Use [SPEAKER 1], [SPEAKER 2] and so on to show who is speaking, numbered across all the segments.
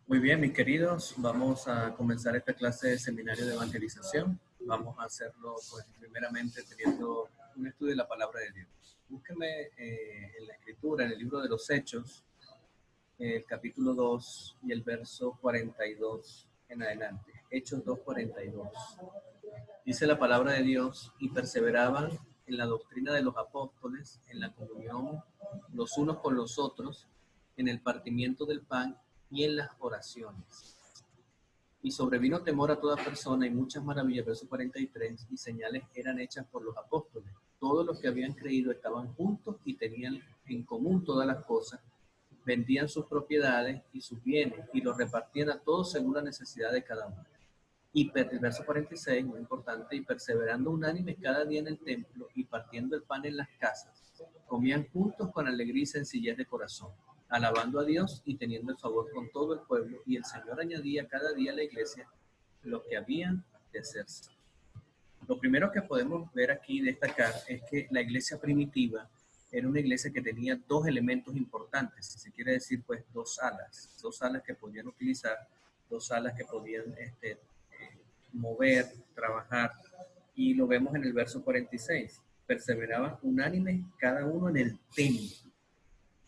[SPEAKER 1] Muy bien, mis queridos, vamos a comenzar esta clase de seminario de evangelización. Vamos a hacerlo, pues, primeramente teniendo un estudio de la palabra de Dios. Búsqueme en la escritura, en el libro de los Hechos, el capítulo 2 y el verso 42 en adelante. Hechos 2:42. Dice la palabra de Dios: y perseveraban en la doctrina de los apóstoles, en la comunión los unos con los otros, en el partimiento del pan y en las oraciones. Y sobrevino temor a toda persona y muchas maravillas, verso 43, y señales eran hechas por los apóstoles. Todos los que habían creído estaban juntos y tenían en común todas las cosas. Vendían sus propiedades y sus bienes y los repartían a todos según la necesidad de cada uno. Y el verso 46, muy importante: y perseverando unánimes cada día en el templo y partiendo el pan en las casas, comían juntos con alegría y sencillez de corazón, alabando a Dios y teniendo el favor con todo el pueblo. Y el Señor añadía cada día a la iglesia los que habían de ser salvos. Lo primero que podemos ver aquí y destacar es que la iglesia primitiva era una iglesia que tenía dos elementos importantes, si se quiere decir, pues dos alas que podían utilizar, dos alas que podían mover, trabajar, y lo vemos en el verso 46. Perseveraban unánimes cada uno en el templo.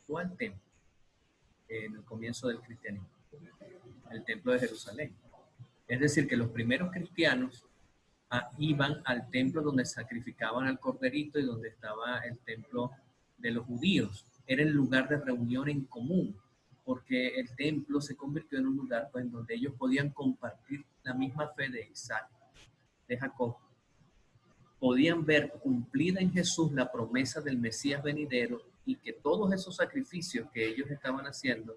[SPEAKER 1] ¿Cuál templo? En el comienzo del cristianismo, el templo de Jerusalén. Es decir, que los primeros cristianos iban al templo donde sacrificaban al corderito y donde estaba el templo de los judíos. Era el lugar de reunión en común, porque el templo se convirtió en un lugar, pues, en donde ellos podían compartir la misma fe de Isaac, de Jacob. Podían ver cumplida en Jesús la promesa del Mesías venidero, y que todos esos sacrificios que ellos estaban haciendo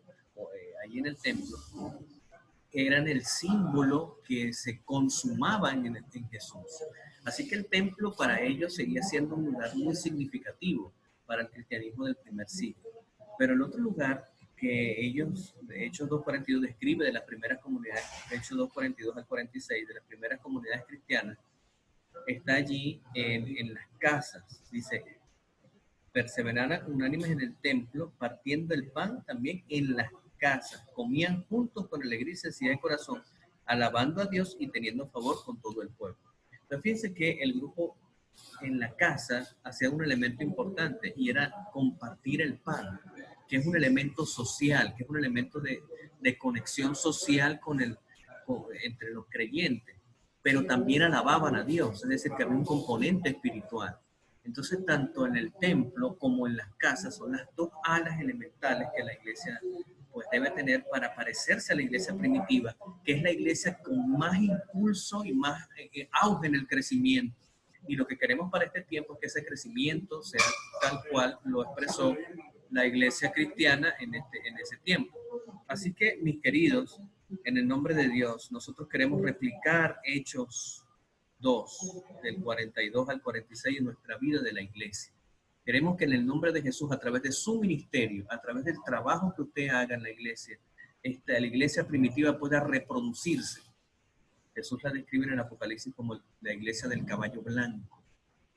[SPEAKER 1] allí en el templo eran el símbolo que se consumaban en Jesús. Así que el templo para ellos seguía siendo un lugar muy significativo para el cristianismo del primer siglo. Pero el otro lugar que ellos, de Hechos 2:42, describe de las primeras comunidades, de Hechos 2:42 al 46, de las primeras comunidades cristianas, está allí en las casas. Dice: perseveraban unánimes en el templo, partiendo el pan también en las casas, comían juntos con alegría y sencillez de corazón, alabando a Dios y teniendo favor con todo el pueblo. Entonces fíjense que el grupo en la casa hacía un elemento importante, y era compartir el pan, que es un elemento social, que es un elemento de conexión social entre los creyentes, pero también alababan a Dios, es decir, que había un componente espiritual. Entonces, tanto en el templo como en las casas son las dos alas elementales que la iglesia, pues, debe tener para parecerse a la iglesia primitiva, que es la iglesia con más impulso y más auge en el crecimiento. Y lo que queremos para este tiempo es que ese crecimiento sea tal cual lo expresó la iglesia cristiana en ese tiempo. Así que, mis queridos, en el nombre de Dios, nosotros queremos replicar Hechos 2, del 42 al 46, en nuestra vida de la iglesia. Queremos que en el nombre de Jesús, a través de su ministerio, a través del trabajo que usted haga en la iglesia, la iglesia primitiva pueda reproducirse. Jesús la describe en el Apocalipsis como la iglesia del caballo blanco,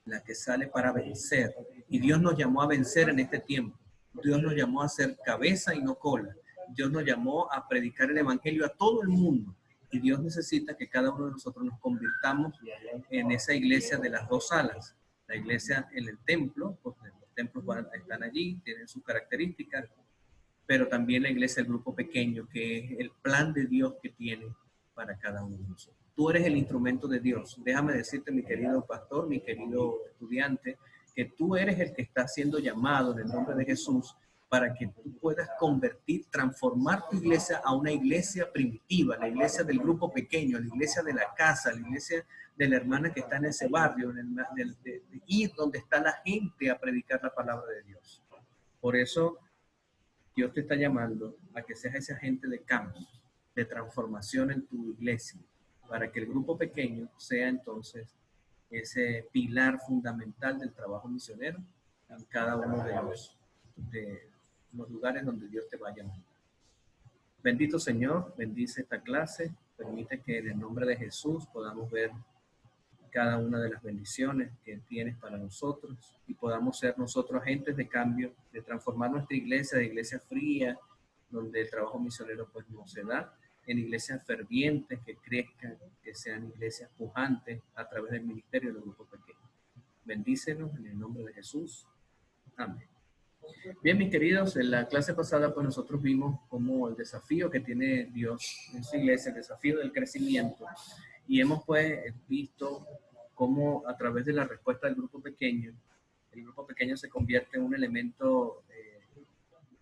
[SPEAKER 1] la que sale para vencer. Y Dios nos llamó a vencer en este tiempo. Dios nos llamó a ser cabeza y no cola. Dios nos llamó a predicar el evangelio a todo el mundo. Y Dios necesita que cada uno de nosotros nos convirtamos en esa iglesia de las dos alas. La iglesia en el templo, pues los templos están allí, tienen sus características, pero también la iglesia del grupo pequeño, que es el plan de Dios que tiene para cada uno de nosotros. Tú eres el instrumento de Dios. Déjame decirte, mi querido pastor, mi querido estudiante, que tú eres el que está siendo llamado en el nombre de Jesús para que tú puedas convertir, transformar tu iglesia a una iglesia primitiva, la iglesia del grupo pequeño, la iglesia de la casa, la iglesia de la hermana que está en ese barrio, de ir donde está la gente a predicar la palabra de Dios. Por eso Dios te está llamando a que seas ese agente de cambio, de transformación en tu iglesia, para que el grupo pequeño sea entonces ese pilar fundamental del trabajo misionero en cada uno de los lugares donde Dios te vaya a mandar. Bendito Señor, bendice esta clase, permite que en el nombre de Jesús podamos ver cada una de las bendiciones que tienes para nosotros, y podamos ser nosotros agentes de cambio, de transformar nuestra iglesia de iglesia fría donde el trabajo misionero pues no se da, en iglesias fervientes que crezcan, que sean iglesias pujantes a través del ministerio de los grupos pequeños. Bendícenos en el nombre de Jesús. Amén. Bien, mis queridos, en la clase pasada pues nosotros vimos como el desafío que tiene Dios en su iglesia, el desafío del crecimiento, y hemos pues visto cómo a través de la respuesta del grupo pequeño, el grupo pequeño se convierte en un elemento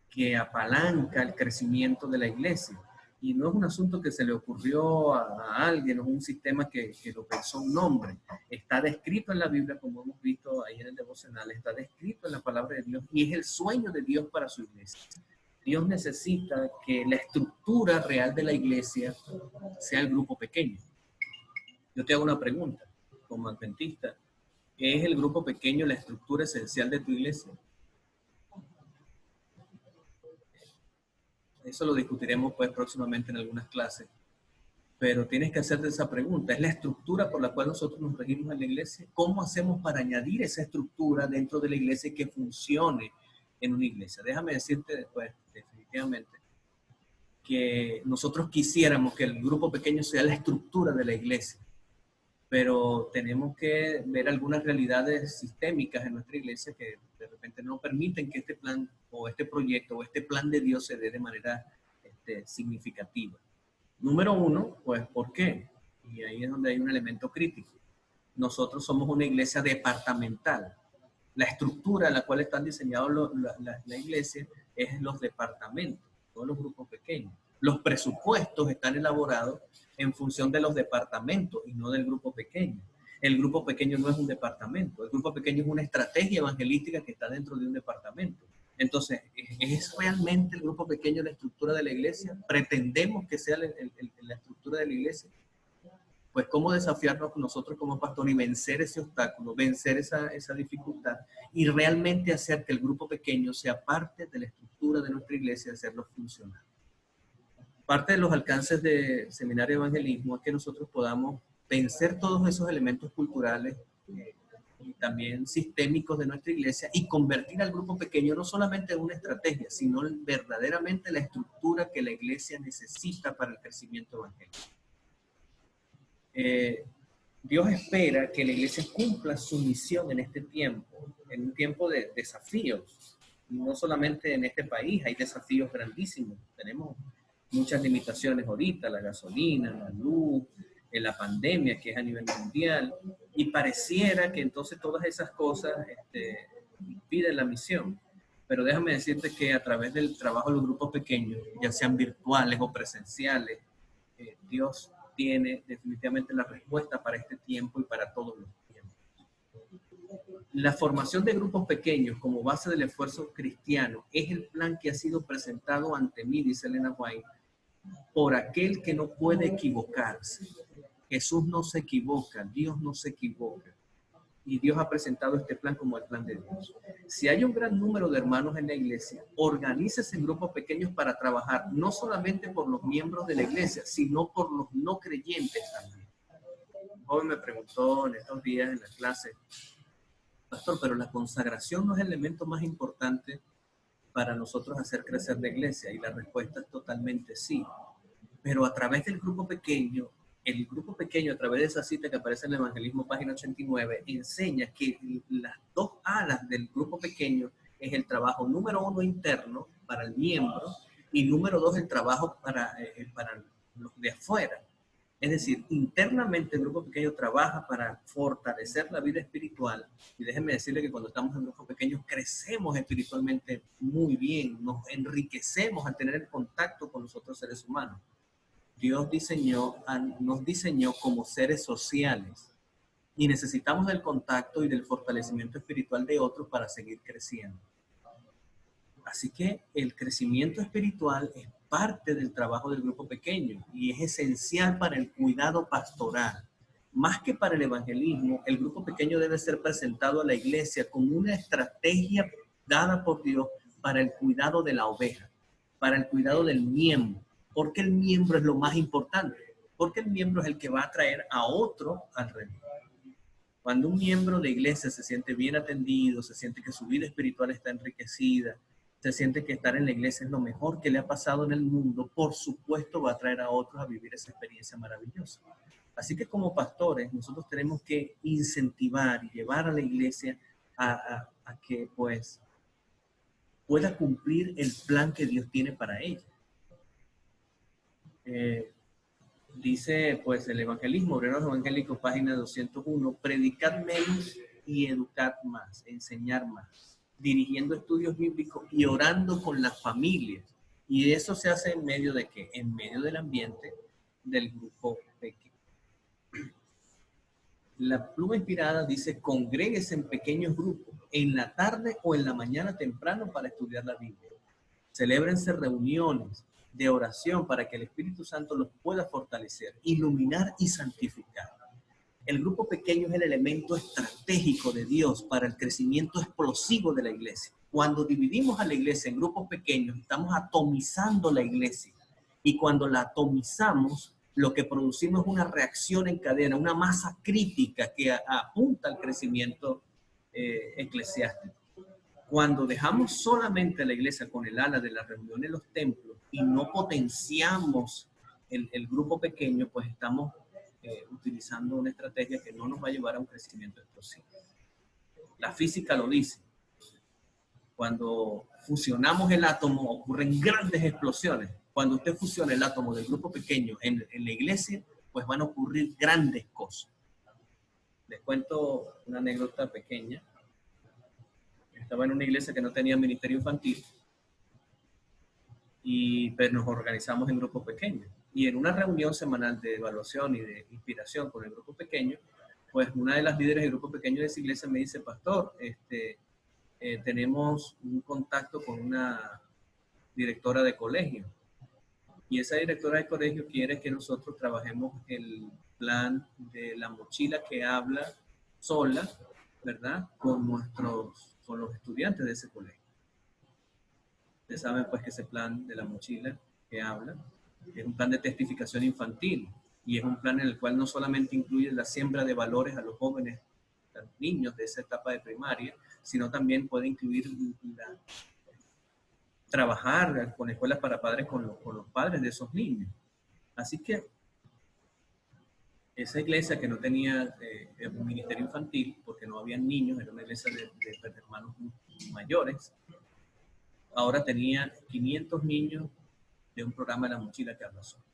[SPEAKER 1] que apalanca el crecimiento de la iglesia. Y no es un asunto que se le ocurrió a alguien, no es un sistema que lo pensó un hombre. Está descrito en la Biblia, como hemos visto ahí en el devocional, está descrito en la palabra de Dios y es el sueño de Dios para su iglesia. Dios necesita que la estructura real de la iglesia sea el grupo pequeño. Yo te hago una pregunta, como adventista. ¿Es el grupo pequeño la estructura esencial de tu iglesia? Eso lo discutiremos pues próximamente en algunas clases. Pero tienes que hacerte esa pregunta. ¿Es la estructura por la cual nosotros nos regimos en la iglesia? ¿Cómo hacemos para añadir esa estructura dentro de la iglesia y que funcione en una iglesia? Déjame decirte después, definitivamente, que nosotros quisiéramos que el grupo pequeño sea la estructura de la iglesia. Pero tenemos que ver algunas realidades sistémicas en nuestra iglesia que de repente no permiten que este plan o este proyecto o este plan de Dios se dé de manera significativa. Número uno, pues, ¿por qué? Y ahí es donde hay un elemento crítico. Nosotros somos una iglesia departamental. La estructura en la cual están diseñados la iglesia es los departamentos, todos los grupos pequeños. Los presupuestos están elaborados en función de los departamentos y no del grupo pequeño. El grupo pequeño no es un departamento. El grupo pequeño es una estrategia evangelística que está dentro de un departamento. Entonces, ¿es realmente el grupo pequeño la estructura de la iglesia? ¿Pretendemos que sea la estructura de la iglesia? Pues, ¿cómo desafiarnos nosotros como pastor y vencer ese obstáculo, vencer esa dificultad y realmente hacer que el grupo pequeño sea parte de la estructura de nuestra iglesia, hacerlo funcionar? Parte de los alcances de Seminario de Evangelismo es que nosotros podamos vencer todos esos elementos culturales y también sistémicos de nuestra iglesia y convertir al grupo pequeño no solamente en una estrategia, sino verdaderamente la estructura que la iglesia necesita para el crecimiento evangélico. Dios espera que la iglesia cumpla su misión en este tiempo, en un tiempo de desafíos. No solamente en este país, hay desafíos grandísimos. Tenemos muchas limitaciones ahorita, la gasolina, la luz, la pandemia que es a nivel mundial, y pareciera que entonces todas esas cosas impiden la misión. Pero déjame decirte que a través del trabajo de los grupos pequeños, ya sean virtuales o presenciales, Dios tiene definitivamente la respuesta para este tiempo y para todos los tiempos. La formación de grupos pequeños como base del esfuerzo cristiano es el plan que ha sido presentado ante mí, dice Elena White, por aquel que no puede equivocarse. Jesús no se equivoca, Dios no se equivoca. Y Dios ha presentado este plan como el plan de Dios. Si hay un gran número de hermanos en la iglesia, organícese en grupos pequeños para trabajar no solamente por los miembros de la iglesia, sino por los no creyentes también. Un joven me preguntó en estos días en la clase, pastor, pero la consagración no es el elemento más importante para nosotros hacer crecer la iglesia, y la respuesta es totalmente sí. Pero a través del grupo pequeño, el grupo pequeño a través de esa cita que aparece en el Evangelismo, página 89, enseña que las dos alas del grupo pequeño es el trabajo número uno interno para el miembro y número dos el trabajo para los de afuera. Es decir, internamente el grupo pequeño trabaja para fortalecer la vida espiritual. Y déjenme decirle que cuando estamos en grupos pequeños crecemos espiritualmente muy bien, nos enriquecemos al tener el contacto con los otros seres humanos. Dios nos diseñó como seres sociales y necesitamos del contacto y del fortalecimiento espiritual de otros para seguir creciendo. Así que el crecimiento espiritual es parte del trabajo del grupo pequeño y es esencial para el cuidado pastoral. Más que para el evangelismo, el grupo pequeño debe ser presentado a la iglesia como una estrategia dada por Dios para el cuidado de la oveja, para el cuidado del miembro. Porque el miembro es lo más importante, porque el miembro es el que va a traer a otro al reino. Cuando un miembro de iglesia se siente bien atendido, se siente que su vida espiritual está enriquecida, se siente que estar en la iglesia es lo mejor que le ha pasado en el mundo, por supuesto va a traer a otros a vivir esa experiencia maravillosa. Así que como pastores, nosotros tenemos que incentivar y llevar a la iglesia a que pues pueda cumplir el plan que Dios tiene para ella. Dice pues el evangelismo, Obreros Evangélicos, página 201, predicad menos y educad más, enseñar más, dirigiendo estudios bíblicos y orando con las familias. Y eso se hace en medio de ¿qué? En medio del ambiente del grupo pequeño. La pluma inspirada dice, congréguese en pequeños grupos, en la tarde o en la mañana temprano para estudiar la Biblia. Celébrense reuniones de oración para que el Espíritu Santo los pueda fortalecer, iluminar y santificar. El grupo pequeño es el elemento estratégico de Dios para el crecimiento explosivo de la iglesia. Cuando dividimos a la iglesia en grupos pequeños, estamos atomizando la iglesia. Y cuando la atomizamos, lo que producimos es una reacción en cadena, una masa crítica que apunta al crecimiento eclesiástico. Cuando dejamos solamente a la iglesia con el ala de la reunión en los templos y no potenciamos el grupo pequeño, pues estamos utilizando una estrategia que no nos va a llevar a un crecimiento explosivo. La física lo dice. Cuando fusionamos el átomo ocurren grandes explosiones. Cuando usted fusiona el átomo del grupo pequeño en la iglesia, pues van a ocurrir grandes cosas. Les cuento una anécdota pequeña. Estaba en una iglesia que no tenía ministerio infantil, pero nos organizamos en grupos pequeños. Y en una reunión semanal de evaluación y de inspiración con el grupo pequeño, pues una de las líderes del grupo pequeño de esa iglesia me dice, pastor, tenemos un contacto con una directora de colegio. Y esa directora de colegio quiere que nosotros trabajemos el plan de la mochila que habla sola, ¿verdad? Con los estudiantes de ese colegio. Ustedes saben pues que ese plan de la mochila que habla es un plan de testificación infantil y es un plan en el cual no solamente incluye la siembra de valores a los jóvenes, a los niños de esa etapa de primaria, sino también puede incluir trabajar con escuelas para padres con los padres de esos niños. Así que esa iglesia que no tenía un ministerio infantil, porque no había niños, era una iglesia de hermanos mayores, ahora tenía 500 niños de un programa de la mochila que habla solo.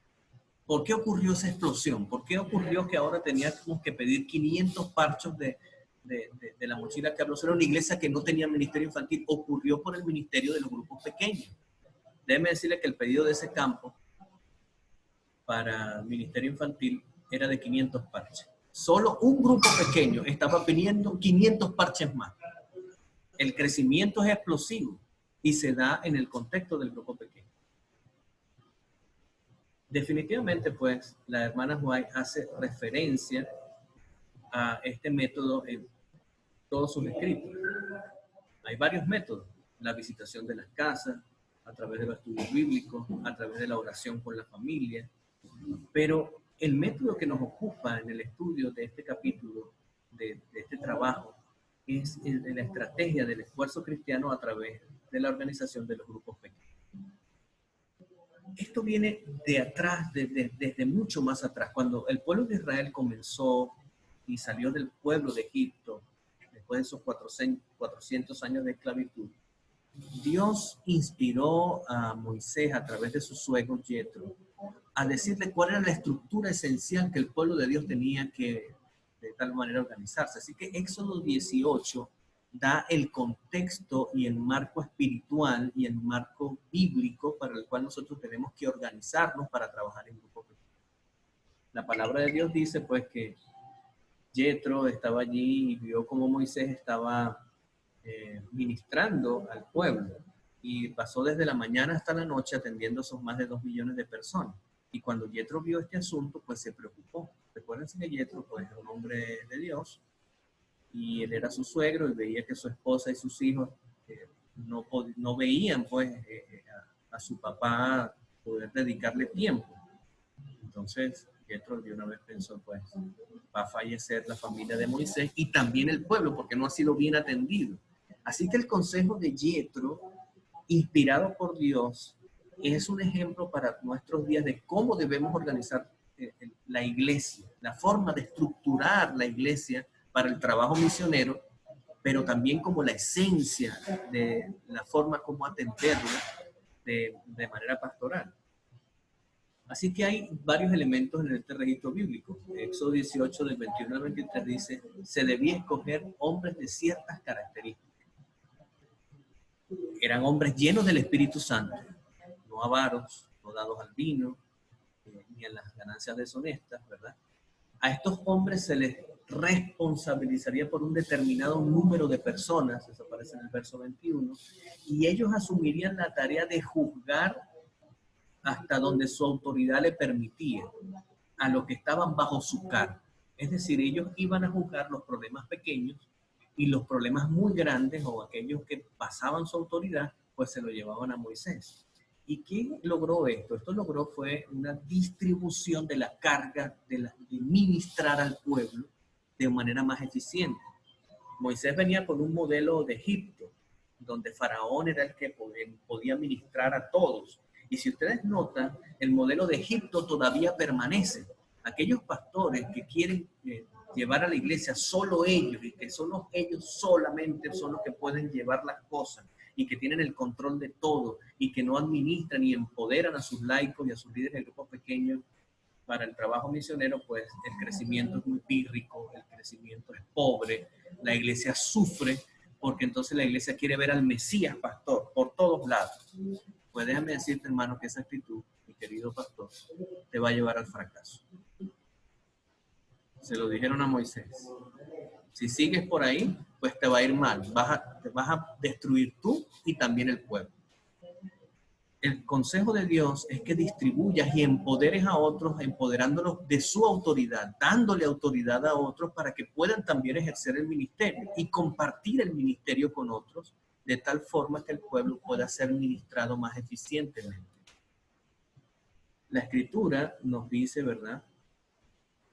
[SPEAKER 1] ¿Por qué ocurrió esa explosión? ¿Por qué ocurrió que ahora teníamos que pedir 500 parchos de la mochila que habló solo? Una iglesia que no tenía ministerio infantil. Ocurrió por el ministerio de los grupos pequeños. Déjeme decirle que el pedido de ese campo para ministerio infantil era de 500 parches. Solo un grupo pequeño estaba pidiendo 500 parches más. El crecimiento es explosivo y se da en el contexto del grupo pequeño. Definitivamente, pues, la hermana White hace referencia a este método en todos sus escritos. Hay varios métodos. La visitación de las casas, a través de los estudios bíblicos, a través de la oración con la familia. Pero el método que nos ocupa en el estudio de este capítulo, de este trabajo, es el de la estrategia del esfuerzo cristiano a través de la organización de los grupos pequeños. Esto viene de atrás, desde mucho más atrás. Cuando el pueblo de Israel comenzó y salió del pueblo de Egipto, después de esos 400 años de esclavitud, Dios inspiró a Moisés a través de su suegro Yetro a decirle cuál era la estructura esencial que el pueblo de Dios tenía que de tal manera organizarse. Así que Éxodo 18 da el contexto y el marco espiritual y el marco bíblico para el cual nosotros tenemos que organizarnos para trabajar en grupos. La palabra de Dios dice pues que Yetro estaba allí y vio cómo Moisés estaba ministrando al pueblo y pasó desde la mañana hasta la noche atendiendo a esos más de 2 millones de personas. Y cuando Yetro vio este asunto, pues se preocupó. Recuerden que Yetro pues, era un hombre de Dios y él era su suegro y veía que su esposa y sus hijos no veían pues a su papá poder dedicarle tiempo. Entonces Yetro de una vez pensó pues va a fallecer la familia de Moisés y también el pueblo porque no ha sido bien atendido. Así que el consejo de Yetro inspirado por Dios, es un ejemplo para nuestros días de cómo debemos organizar la iglesia, la forma de estructurar la iglesia para el trabajo misionero, pero también como la esencia de la forma como atenderla de manera pastoral. Así que hay varios elementos en este registro bíblico. Éxodo 18, del 21 al 23 dice, se debía escoger hombres de ciertas características. Eran hombres llenos del Espíritu Santo, no avaros, no dados al vino, ni a las ganancias deshonestas, ¿verdad? A estos hombres se les responsabilizaría por un determinado número de personas, eso aparece en el verso 21, y ellos asumirían la tarea de juzgar hasta donde su autoridad le permitía a los que estaban bajo su cargo. Es decir, ellos iban a juzgar los problemas pequeños y los problemas muy grandes o aquellos que pasaban su autoridad, pues se lo llevaban a Moisés. ¿Y quién logró esto? Esto logró fue una distribución de la carga de ministrar al pueblo de manera más eficiente. Moisés venía con un modelo de Egipto, donde Faraón era el que podía ministrar a todos. Y si ustedes notan, el modelo de Egipto todavía permanece. Aquellos pastores que quieren llevar a la iglesia solo ellos y que solo ellos solamente son los que pueden llevar las cosas y que tienen el control de todo y que no administran y empoderan a sus laicos y a sus líderes de grupos pequeños para el trabajo misionero, pues el crecimiento es muy pírrico, el crecimiento es pobre, la iglesia sufre porque entonces la iglesia quiere ver al Mesías pastor por todos lados. Pues déjame decirte, hermano, que esa actitud, mi querido pastor, te va a llevar al fracaso. Se lo dijeron a Moisés. Si sigues por ahí, pues te va a ir mal. Te vas a destruir tú y también el pueblo. El consejo de Dios es que distribuyas y empoderes a otros, empoderándolos de su autoridad, dándole autoridad a otros para que puedan también ejercer el ministerio y compartir el ministerio con otros, de tal forma que el pueblo pueda ser ministrado más eficientemente. La Escritura nos dice, ¿verdad?,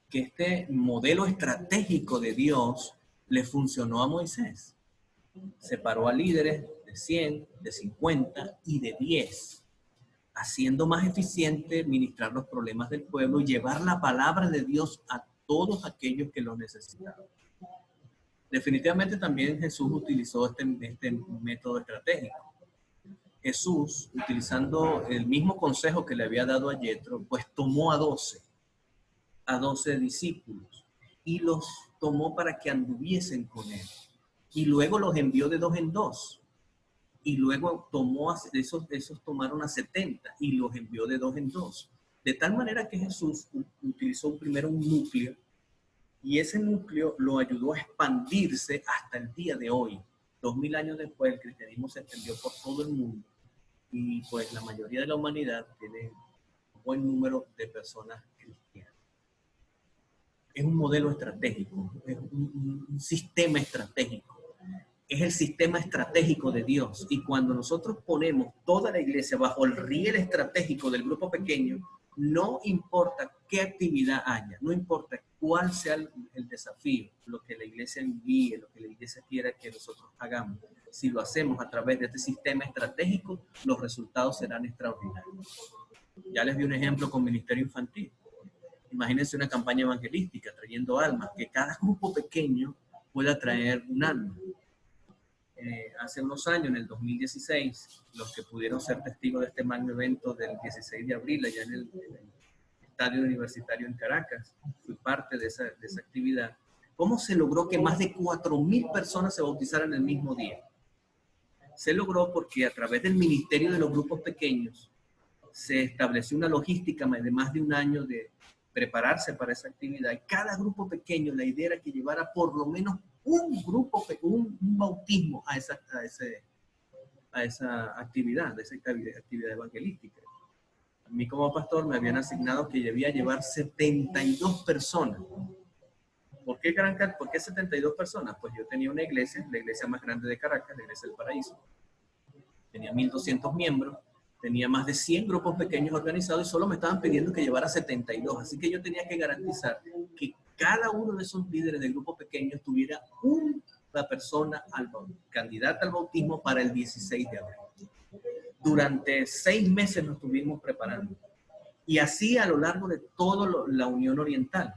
[SPEAKER 1] que este modelo estratégico de Dios le funcionó a Moisés. Separó a líderes de 100, de 50 y de 10, haciendo más eficiente ministrar los problemas del pueblo y llevar la palabra de Dios a todos aquellos que lo necesitaban. Definitivamente también Jesús utilizó este método estratégico. Jesús, utilizando el mismo consejo que le había dado a Yetro, pues tomó a 12 discípulos y los tomó para que anduviesen con él. Y luego los envió de 2 en 2. Y luego tomó esos tomaron a 70 y los envió de 2 en 2. De tal manera que Jesús utilizó primero un núcleo y ese núcleo lo ayudó a expandirse hasta el día de hoy. 2000 años después, el cristianismo se extendió por todo el mundo y pues la mayoría de la humanidad tiene un buen número de personas cristianas. Es un modelo estratégico, es un sistema estratégico. Es el sistema estratégico de Dios. Y cuando nosotros ponemos toda la iglesia bajo el riel estratégico del grupo pequeño, no importa qué actividad haya, no importa cuál sea el desafío, lo que la iglesia envíe, lo que la iglesia quiera que nosotros hagamos. Si lo hacemos a través de este sistema estratégico, los resultados serán extraordinarios. Ya les di un ejemplo con Ministerio Infantil. Imagínense una campaña evangelística trayendo almas, que cada grupo pequeño pueda traer un alma. Hace unos años, en el 2016, los que pudieron ser testigos de este magno evento del 16 de abril, allá en el estadio universitario en Caracas, fui parte de esa actividad. ¿Cómo se logró que más de 4,000 personas se bautizaran el mismo día? Se logró porque a través del ministerio de los grupos pequeños se estableció una logística de más de un año de prepararse para esa actividad. Y cada grupo pequeño, la idea era que llevara por lo menos un bautismo a esa actividad, actividad evangelística. A mí como pastor me habían asignado que debía llevar 72 personas. ¿Por qué 72 personas? Pues yo tenía una iglesia, la iglesia más grande de Caracas, la Iglesia del Paraíso. Tenía 1,200 miembros, tenía más de 100 grupos pequeños organizados y solo me estaban pidiendo que llevara 72. Así que yo tenía que garantizar que cada uno de esos líderes de grupos pequeños tuviera una persona candidata al bautismo para el 16 de abril. Durante 6 meses nos estuvimos preparando. Y así a lo largo de toda la Unión Oriental.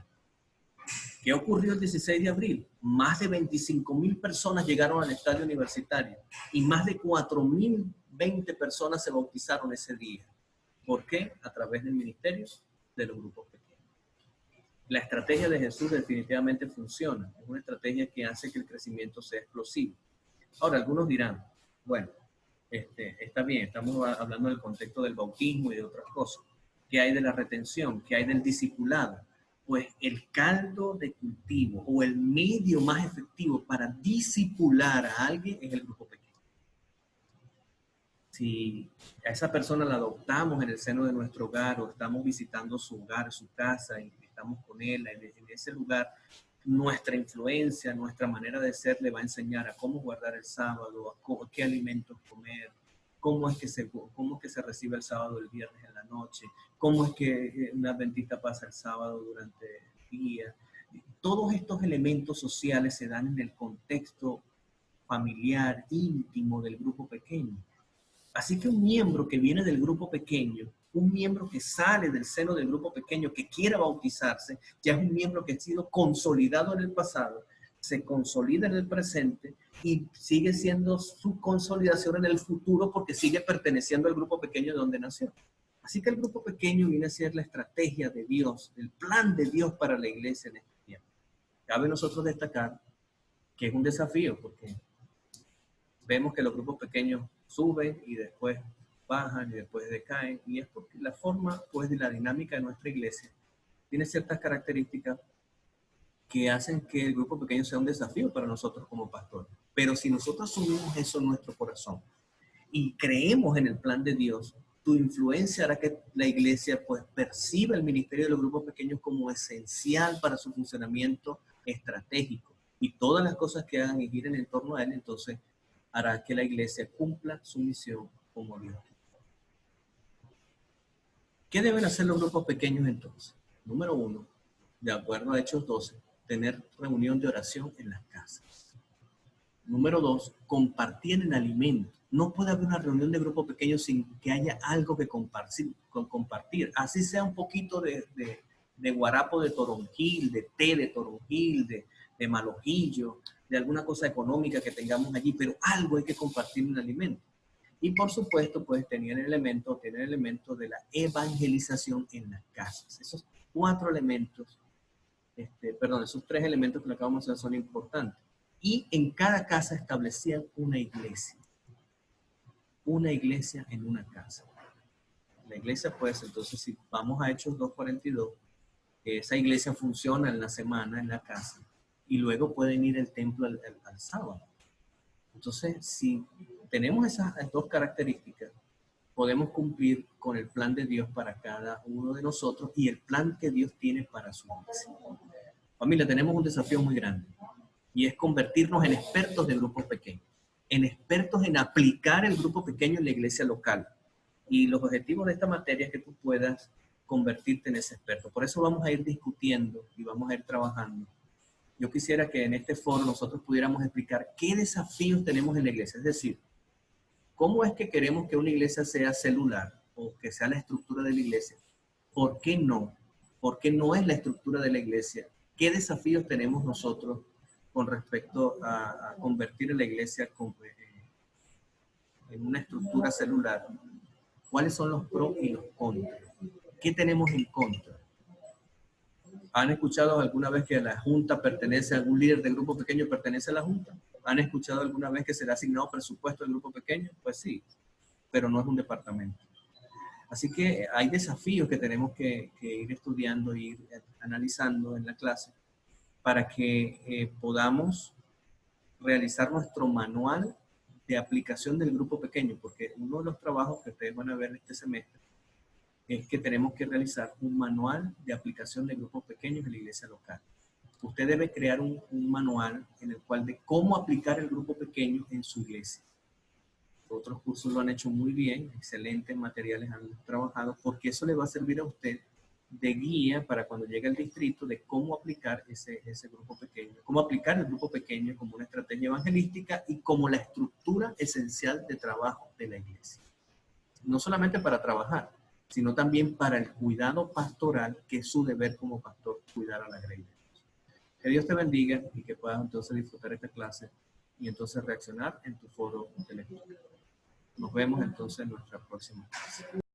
[SPEAKER 1] ¿Qué ocurrió el 16 de abril? Más de 25,000 personas llegaron al estadio universitario y más de 4,020 personas se bautizaron ese día. ¿Por qué? A través del ministerio de los grupos pequeños. La estrategia de Jesús definitivamente funciona. Es una estrategia que hace que el crecimiento sea explosivo. Ahora, algunos dirán, bueno, está bien, estamos hablando del contexto del bautismo y de otras cosas. ¿Qué hay de la retención? ¿Qué hay del discipulado? Pues el caldo de cultivo o el medio más efectivo para discipular a alguien es el grupo pequeño. Si a esa persona la adoptamos en el seno de nuestro hogar o estamos visitando su hogar, su casa y estamos con él en ese lugar, nuestra influencia, nuestra manera de ser le va a enseñar a cómo guardar el sábado, a qué alimentos comer, cómo es que se recibe el sábado el viernes en la noche, cómo es que un adventista pasa el sábado durante el día. Todos estos elementos sociales se dan en el contexto familiar, íntimo del grupo pequeño. Así que un miembro que viene del grupo pequeño, un miembro que sale del seno del grupo pequeño, que quiera bautizarse, ya es un miembro que ha sido consolidado en el pasado, se consolida en el presente y sigue siendo su consolidación en el futuro porque sigue perteneciendo al grupo pequeño de donde nació. Así que el grupo pequeño viene a ser la estrategia de Dios, el plan de Dios para la iglesia en este tiempo. Cabe nosotros destacar que es un desafío porque vemos que los grupos pequeños suben y después bajan y después decaen, y es porque la forma pues de la dinámica de nuestra iglesia tiene ciertas características que hacen que el grupo pequeño sea un desafío para nosotros como pastores. Pero si nosotros asumimos eso en nuestro corazón y creemos en el plan de Dios, tu influencia hará que la iglesia pues perciba el ministerio de los grupos pequeños como esencial para su funcionamiento estratégico, y todas las cosas que hagan y giren en torno a él, entonces hará que la iglesia cumpla su misión como Dios. ¿Qué deben hacer los grupos pequeños entonces? Número 1, de acuerdo a Hechos 12, tener reunión de oración en las casas. Número 2, compartir el alimento. No puede haber una reunión de grupo pequeño sin que haya algo que compartir. Así sea un poquito de guarapo de toronjil, de té de toronjil, de malojillo, de alguna cosa económica que tengamos allí, pero algo hay que compartir en el alimento. Y por supuesto, pues tener el elemento de la evangelización en las casas. Esos 4 elementos, esos 3 elementos que le acabamos de hacer son importantes. Y en cada casa establecían una iglesia. Una iglesia en una casa. La iglesia, pues, entonces, si vamos a Hechos 2:42, esa iglesia funciona en la semana, en la casa, y luego pueden ir al templo al sábado. Entonces, si tenemos esas 2 características, podemos cumplir con el plan de Dios para cada uno de nosotros y el plan que Dios tiene para su iglesia. Familia, tenemos un desafío muy grande y es convertirnos en expertos de grupos pequeños, en expertos en aplicar el grupo pequeño en la iglesia local. Y los objetivos de esta materia es que tú puedas convertirte en ese experto. Por eso vamos a ir discutiendo y vamos a ir trabajando. Yo quisiera que en este foro nosotros pudiéramos explicar qué desafíos tenemos en la iglesia. Es decir, cómo es que queremos que una iglesia sea celular o que sea la estructura de la iglesia. ¿Por qué no? ¿Por qué no es la estructura de la iglesia? ¿Qué desafíos tenemos nosotros con respecto a convertir a la iglesia en una estructura celular? ¿Cuáles son los pros y los contras? ¿Qué tenemos en contra? ¿Han escuchado alguna vez que la Junta pertenece a algún líder del grupo pequeño, pertenece a la Junta? ¿Han escuchado alguna vez que se le ha asignado presupuesto al grupo pequeño? Pues sí, pero no es un departamento. Así que hay desafíos que tenemos que ir estudiando e ir analizando en la clase para que podamos realizar nuestro manual de aplicación del grupo pequeño, porque uno de los trabajos que ustedes van a ver este semestre es que tenemos que realizar un manual de aplicación de grupos pequeños en la iglesia local. Usted debe crear un manual en el cual de cómo aplicar el grupo pequeño en su iglesia. Otros cursos lo han hecho muy bien, excelentes materiales han trabajado, porque eso le va a servir a usted de guía para cuando llegue al distrito de cómo aplicar ese grupo pequeño, cómo aplicar el grupo pequeño como una estrategia evangelística y como la estructura esencial de trabajo de la iglesia. no solamente para trabajar, sino también para el cuidado pastoral, que es su deber como pastor, cuidar a la grey de Dios. Que Dios te bendiga y que puedas entonces disfrutar esta clase y entonces reaccionar en tu foro de lectura. Nos vemos entonces en nuestra próxima clase.